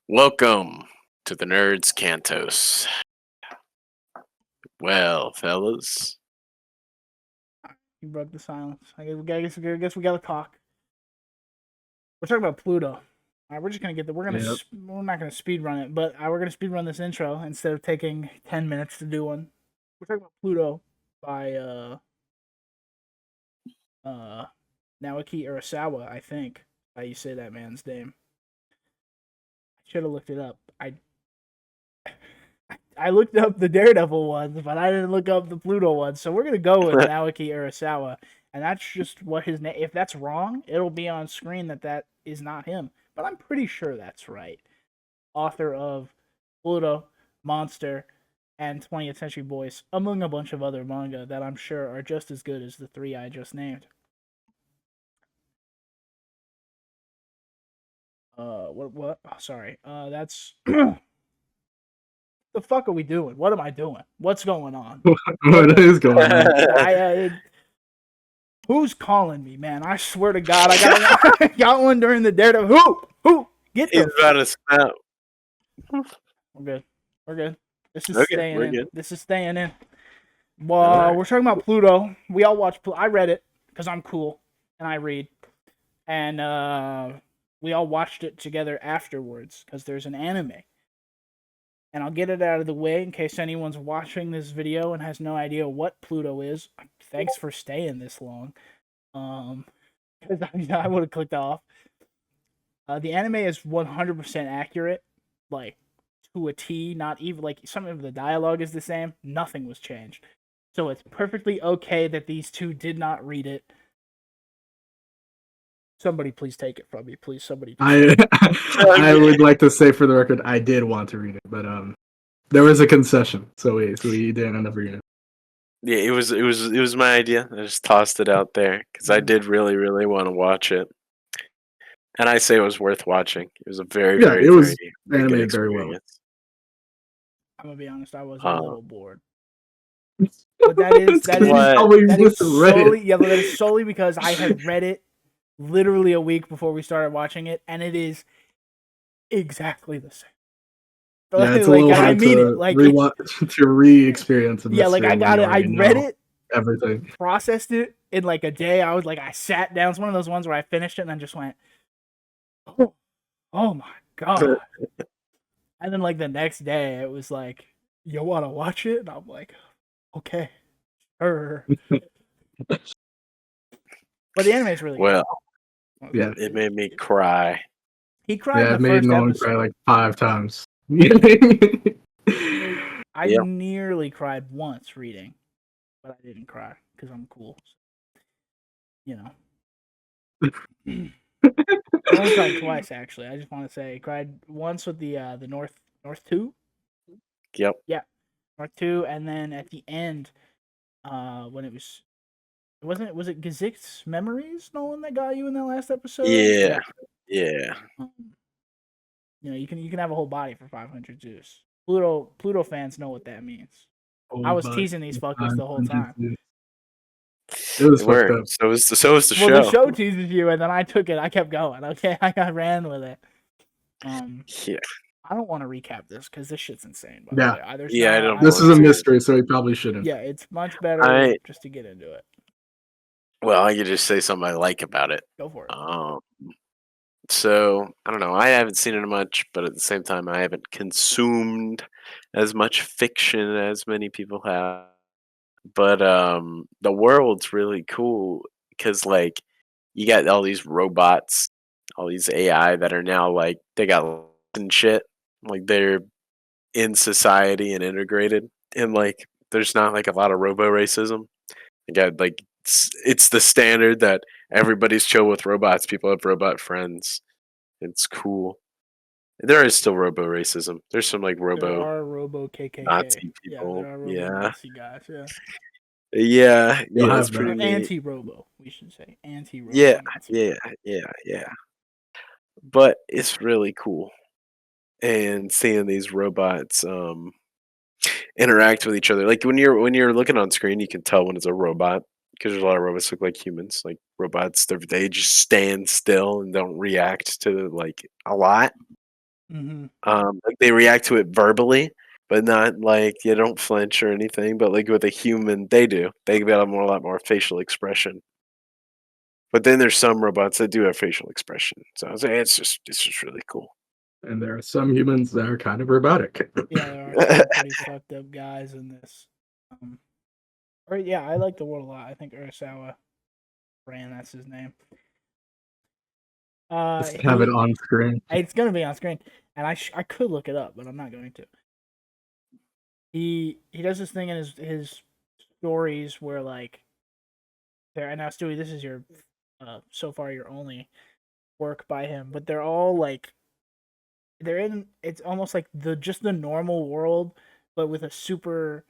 Welcome to the Nerds Cantos. Well, fellas, You broke the silence. I guess we gotta talk. We're talking about Pluto. All right, we're just gonna get the. Yep. We're not gonna speed run it, but we're gonna speed run this intro instead of taking 10 minutes to do one. We're talking about Pluto by uh Naoki Urasawa, I think. How you say that man's name? I should have looked it up. I looked up the Daredevil ones, but I didn't look up the Pluto ones. So we're gonna go with Naoki Urasawa, and that's just what his name. If that's wrong, it'll be on screen that is not him. But I'm pretty sure that's right. Author of Pluto, Monster, and 20th Century Boys, among a bunch of other manga that I'm sure are just as good as the three I just named. What? Oh, sorry. That's the fuck are we doing? What am I doing? What's going on? What is going on? Who's calling me, man? I swear to God, I got one during the Daredevil. Who? Get he's the. about to snap. We're good. This is Okay, staying we're in. good. This is staying in. Well, we're talking about Pluto. We all watched Pluto. I read it because I'm cool and I read, and we all watched it together afterwards because there's an anime. And I'll get it out of the way in case anyone's watching this video and has no idea what Pluto is. Thanks for staying this long. Because I would have clicked off. The anime is 100% accurate, like to a T. Not even like some of the dialogue is the same. Nothing was changed, so it's perfectly okay that these two did not read it. Somebody please take it from me, please. Somebody. I would like to say for the record, I did want to read it, but there was a concession, so we didn't end up reading it. Yeah, it was my idea. I just tossed it out there because I did really, really want to watch it, and I say it was worth watching. It was a very, Yeah, very, it was very good animated very well. experience. I'm gonna be honest. I was a little bored. But But that is solely because I had read it literally a week before we started watching it, and it is exactly the same. Yeah, it's a little hard to re-experience. Yeah, like I got it. I read it, everything, processed it in like a day. I sat down. It's one of those ones where I finished it and then just went, oh my God. And then like the next day, it was like, you want to watch it? And I'm like, okay, sure. But the anime is really well. Good. Yeah, it made me cry. He cried. Yeah, it made Nolan cry like 5 times. I nearly cried once reading, but I didn't cry because I'm cool. So, you know. I only cried twice actually. I just want to say I cried once with the North 2. Yep. Yeah, North 2, and then at the end, when it was it Gazik's Memories, Nolan, that got you in that last episode? Yeah. You can have a whole body for 500 Zeus. Pluto fans know what that means. I was teasing these fuckers the whole time. It was fucked up. So was the show. Well, the show teases you, and then I took it. I kept going. Okay, I ran with it. Yeah. I don't want to recap this because this shit's insane. Yeah. I don't. This is a mystery, so we probably shouldn't. Yeah, it's much better just to get into it. Well, I could just say something I like about it. Go for it. So I don't know. I haven't seen it much, but at the same time, I haven't consumed as much fiction as many people have. But the world's really cool because like you got all these robots, all these AI that are now like they got and shit, like they're in society and integrated, and like there's not like a lot of robo racism. You got like it's the standard that everybody's chill with robots. People have robot friends. It's cool. There is still robo racism. There's some like robo. There are robo KKK. Nazi people. Yeah, there are robo Nazi guys. Yeah, that's pretty neat. Anti-robo, we should say. Anti-robo. Yeah. But it's really cool, and seeing these robots interact with each other. Like when you're looking on screen, you can tell when it's a robot because there's a lot of robots look like humans. Like robots, they just stand still and don't react to like a lot. Mm-hmm. Like they react to it verbally, but not like you don't flinch or anything. But like with a human, they do. They got a lot more facial expression. But then there's some robots that do have facial expression. So I was like, it's just really cool. And there are some humans that are kind of robotic. Yeah, there are some pretty fucked up guys in this. Um, or yeah, I like the world a lot. I think Urasawa Ran, that's his name. Just have it on screen. It's gonna be on screen, and I could look it up, but I'm not going to. He does this thing in his stories where like there, and now Stewie, this is your so far your only work by him, but they're all like they're in, it's almost like the normal world, but with a super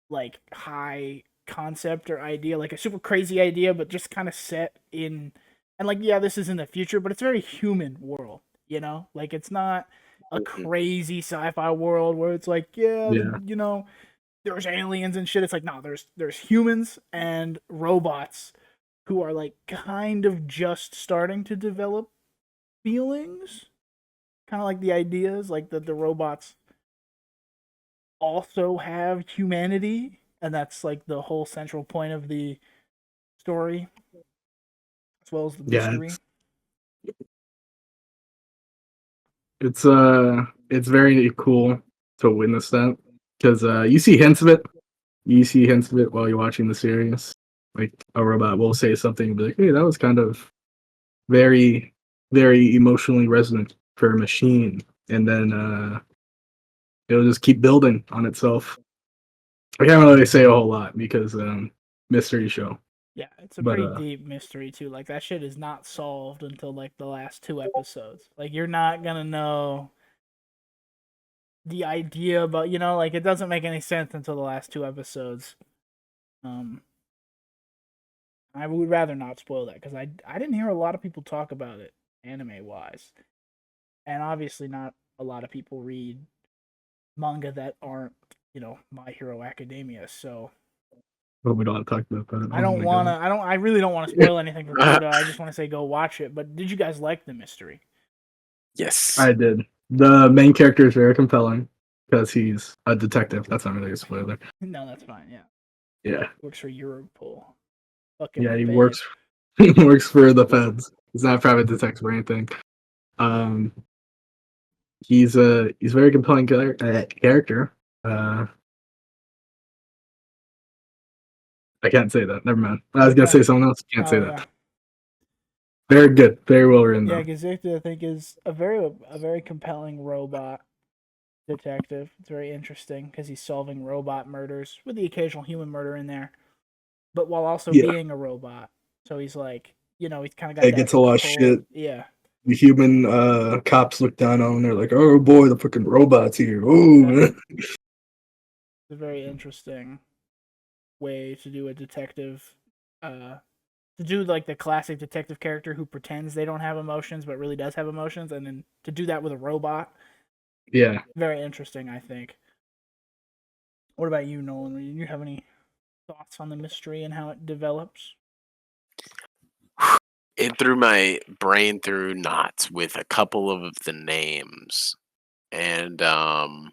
like high concept or idea, like a super crazy idea, but just kind of set in, and like yeah, this is in the future, but it's a very human world, you know, like it's not a crazy sci-fi world where it's like yeah, Yeah. you know, there's aliens and shit. It's like no, there's humans and robots who are like kind of just starting to develop feelings, kind of like the ideas, like that the robots also have humanity, and that's like the whole central point of the story, as well as the Yeah, mystery. it's very cool to witness that because you see hints of it. You see hints of it while you're watching the series. Like a robot will say something and be like, "Hey, that was kind of very, very emotionally resonant for a machine," and then it'll just keep building on itself. I can't really say a whole lot because mystery show, Yeah, it's a but pretty deep mystery too. Like that shit is not solved until like the last two episodes. Like you're not gonna know the idea, but you know, like it doesn't make any sense until the last two episodes. Um, I would rather not spoil that because I didn't hear a lot of people talk about it anime wise, and obviously not a lot of people read manga that aren't My Hero Academia. So but we don't want to talk about that. I Oh don't my want to. god! I really don't want to spoil anything for Pluto. I just want to say go watch it. But did you guys like the mystery? Yes. I did. The main character is very compelling because he's a detective. That's not really a spoiler. No, that's fine. Yeah, Yeah, works for Europol. Fucking yeah, he fed. works. He works for the feds. He's not a private detective or anything. Um, he's a very compelling character. Uh, I can't say that. Never mind. I was gonna Yeah. say something else. Can't Oh say yeah. that. Very good. Very well written Yeah, though. Gazeta I think is a very compelling robot detective. It's very interesting because he's solving robot murders with the occasional human murder in there, but while also Yeah, being a robot. So he's like, he's kind of got it that gets a lot of cold. shit. Yeah, The human cops look down on him. They're like, "Oh boy, the fucking robots here." exactly. Oh, It's a very interesting way to do a detective. To do like the classic detective character who pretends they don't have emotions but really does have emotions, and then to do that with a robot. yeah. Very interesting, I think. What about you, Nolan? Do you have any thoughts on the mystery and how it develops? It threw my brain through knots with a couple of the names, and God,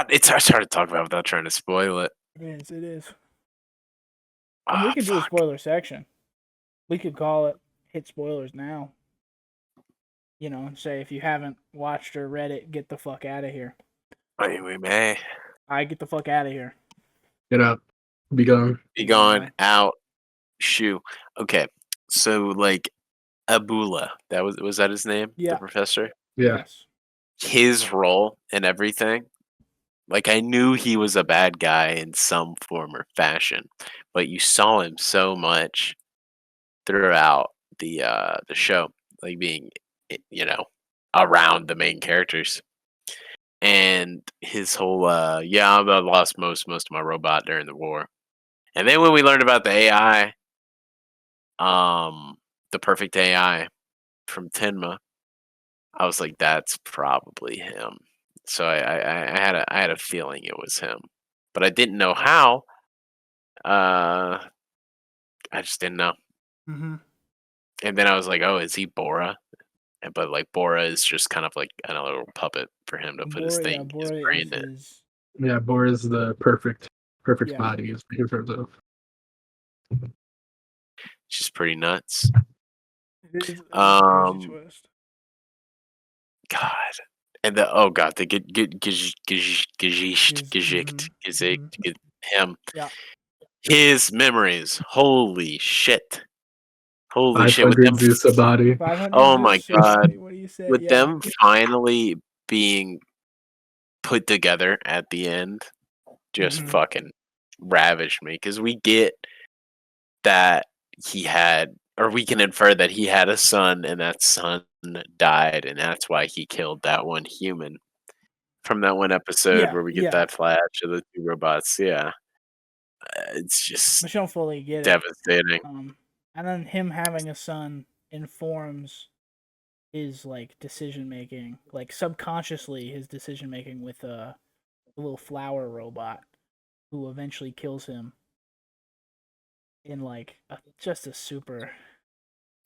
it's hard to talk about without trying to spoil it. It is. It is. And we Ah, could do a fuck. spoiler section. We could call it "Hit Spoilers Now." And say if you haven't watched or read it, get the fuck out of here. I mean, we may I get the fuck out of here. Get up, be gone. be Be gone, gone bye. out. Shoo. Okay, so like Abula, was that his name? The Yeah. professor. Yeah, Yes. His role and everything. Like I knew he was a bad guy in some form or fashion, but you saw him so much throughout the show, like being you know around the main characters, and his whole yeah, I lost most of my robot during the war, and then when we learned about the AI, um, the perfect AI from Tenma, I was like, that's probably him. So I had a feeling it was him, but I didn't know how. Uh, I just didn't know. Mm-hmm. And then I was like, oh, is he Bora? but like Bora is just kind of like another little puppet for him to put his Bora, yeah, thing, his Bora brain is in. his. Yeah, Bor is the perfect Yeah. body is in terms of. Which is pretty nuts. It is a crazy Um, twist. God, and the oh god, the Gajicht, Mhm, mhm. him, Yeah. his memories. Holy shit! With 500 them, Zeus a body. 500 oh my Zeus god, What do you say? with Yeah. them finally being put together at the end, just Mhm. fucking ravaged me because we get that he had, or we can infer that he had a son, and that son died, and that's why he killed that one human from that one episode Yeah, where we get yeah. that flash of the two robots. Yeah, it's just But you don't fully get it. devastating. And then him having a son informs his like decision making, like subconsciously his decision making with a little flower robot who eventually kills him in like just a super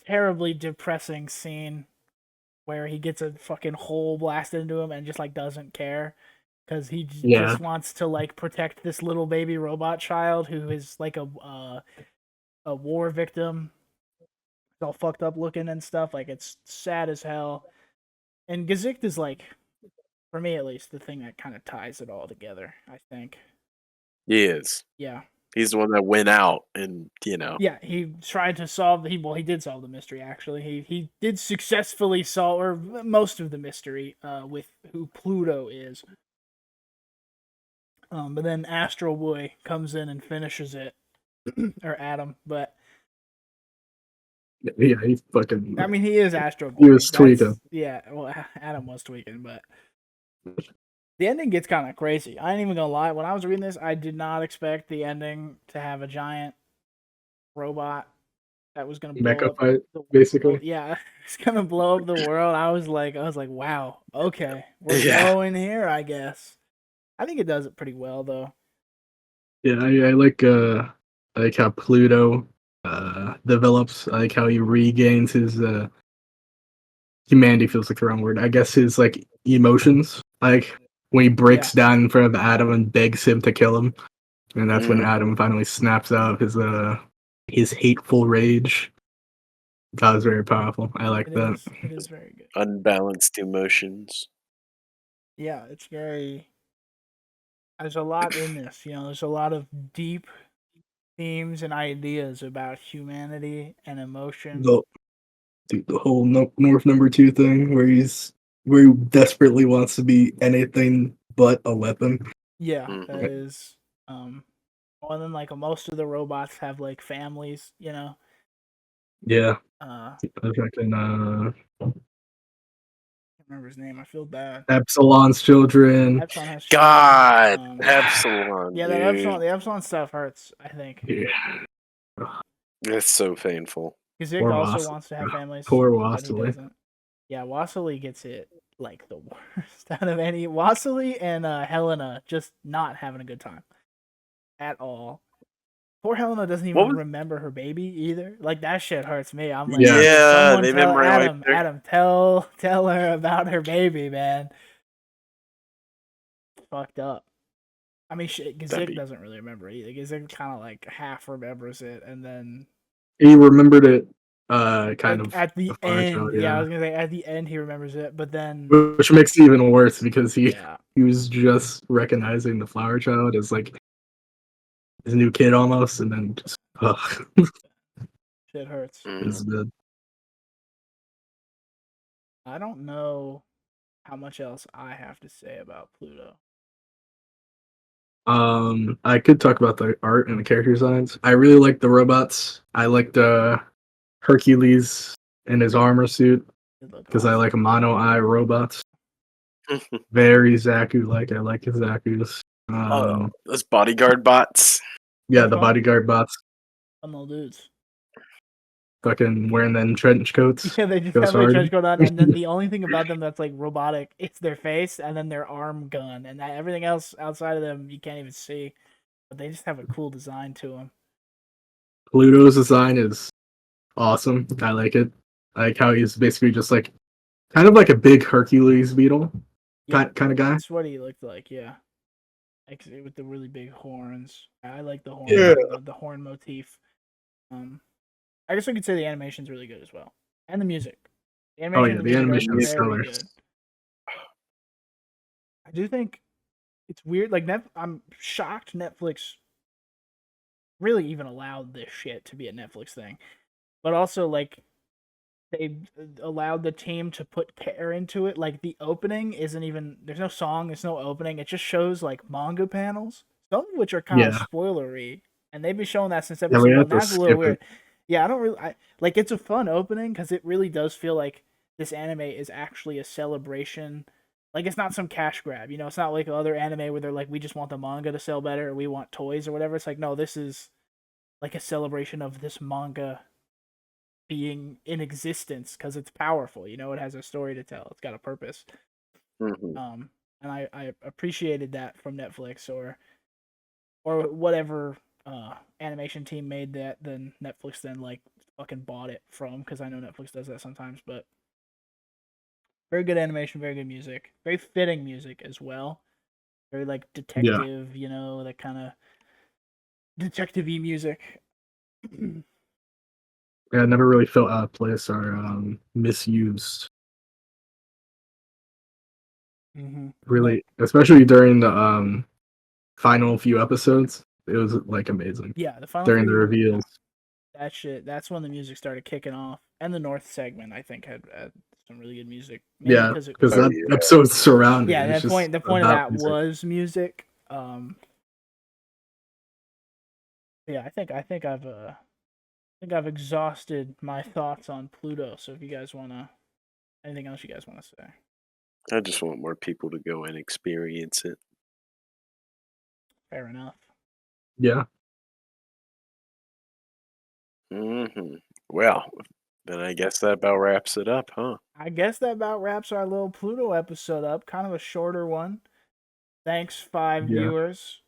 terribly depressing scene where he gets a fucking hole blasted into him and just like doesn't care because he Yeah, just wants to like protect this little baby robot child who is like a war victim. It's all fucked up looking and stuff. Like it's sad as hell. And Gesicht is like, for me at least, the thing that kind of ties it all together. I think. He is. Yeah. He's the one that went out, and you know. Yeah, he tried to solve he did solve the mystery actually. He did successfully solve or most of the mystery with who Pluto is. But then Astro Boy comes in and finishes it, or Adam. But yeah, he's fucking. I mean, he is Astro He Boy. was tweaking. That's yeah. Well, Adam was tweaking, but the ending gets kind of crazy. I ain't even gonna lie. When I was reading this, I did not expect the ending to have a giant robot that was gonna blow Mecha up fight, the world. basically. Yeah, it's gonna blow up the world. I was like, wow, okay, we're Yeah. going here, I guess. I think it does it pretty well though. Yeah, I like how Pluto develops. I like how he regains his humanity feels like the wrong word. I guess his like emotions. Like when he breaks Yeah, down in front of Adam and begs him to kill him. And that's when Mm, Adam finally snaps out his hateful rage. That was very powerful. I like it that. is. It is very good. unbalanced emotions. Yeah, it's very. There's a lot in this. You know, there's a lot of deep themes and ideas about humanity and emotion. The dude, the whole North number two thing where he desperately wants to be anything but a weapon. Yeah, that Hmm. is. Well, and then like most of the robots have like families. You know. Yeah. Uh, I fucking can't remember his name. I feel bad. Epsilon's children. Epsilon has children. God, Epsilon, Yeah, dude, the Epsilon stuff hurts. I think Yeah. that's so painful. Gazig Poor also Wassel. wants to have families, Poor but he Wassel. doesn't. Yeah, Wassily gets it like the worst out of any. Wassily and Helena just not having a good time at all. Poor Helena doesn't What even was? remember her baby either. Like that shit hurts me. I'm like, Yeah. dude, Yeah, someone they tell memory wiped Adam, her. tell her about her baby, man. Fucked up. I mean, shit, That'd Gazig be doesn't really remember it either. Gazig kind of like half remembers it, and then He remembered it kind like of at the the far show, end, yeah, I yeah. was gonna say at the end he remembers it, but then Which makes it even worse because yeah, he was just recognizing the flower child as like his new kid almost, and then just shit hurts. mm, is the I don't know how much else I have to say about Pluto. I could talk about the art and the character designs. I really like the robots. I liked Hercules in his armor suit It looked because I awesome. like mono eye robots. Very Zaku like. I like his Zaku's. oh, those bodyguard bots. Yeah, They're the fun. bodyguard bots Fun little dudes. fucking wearing them trench coats Yeah, they just goes have a hard. trench coat on, and then the only thing about them that's like robotic, it's their face and then their arm gun, and that, everything else outside of them you can't even see. But they just have a cool design to them. Pluto's design is awesome. I like it. I like how he's basically just like kind of like a big Hercules beetle kind of guy. That's what he looked like. Yeah, with the really big horns. I like the horn, Yeah. the horn motif. I guess we could say the animation's really good as well, and the music. The Oh animation yeah, and the the music are animation is very stellar. good. I do think it's weird. Like I'm shocked Netflix really even allowed this shit to be a Netflix thing, but also like they allowed the team to put care into it. Like the opening isn't even there's no song, there's no opening. It just shows like manga panels, some of which are kind of Yeah, spoilery, and they've been showing that since and we episode one. have to That's a little skip weird. it. Yeah, I don't really like it's a fun opening because it really does feel like this anime is actually a celebration. Like it's not some cash grab, you know. It's not like other anime where they're like, we just want the manga to sell better, or we want toys or whatever. It's like, no, this is like a celebration of this manga being in existence because it's powerful. You know, it has a story to tell. It's got a purpose. Mhm. And I appreciated that from Netflix or whatever animation team made that. Then Netflix then like fucking bought it from because I know Netflix does that sometimes. But very good animation, very good music, very fitting music as well. Very like Yeah, detective, you know, that kind of detective-y music. yeah, it never really felt out of place or misused. Mm-hmm. Really, especially during the final few episodes, it was like amazing Yeah, the final during the few reveals. that shit. That's when the music started kicking off, and the North segment I think had some really good music, mainly Yeah, because it because Oh, that yeah. episode's surrounded. yeah. It's just The point of about that music. was music. Yeah, I think I've exhausted my thoughts on Pluto. So if you guys wanna anything else you guys wanna say, I just want more people to go and experience it. fair enough. Yeah, Well, then I guess that about wraps it up, huh? I guess that about wraps our little Pluto episode up. Kind of a shorter one. Thanks, five yeah. viewers.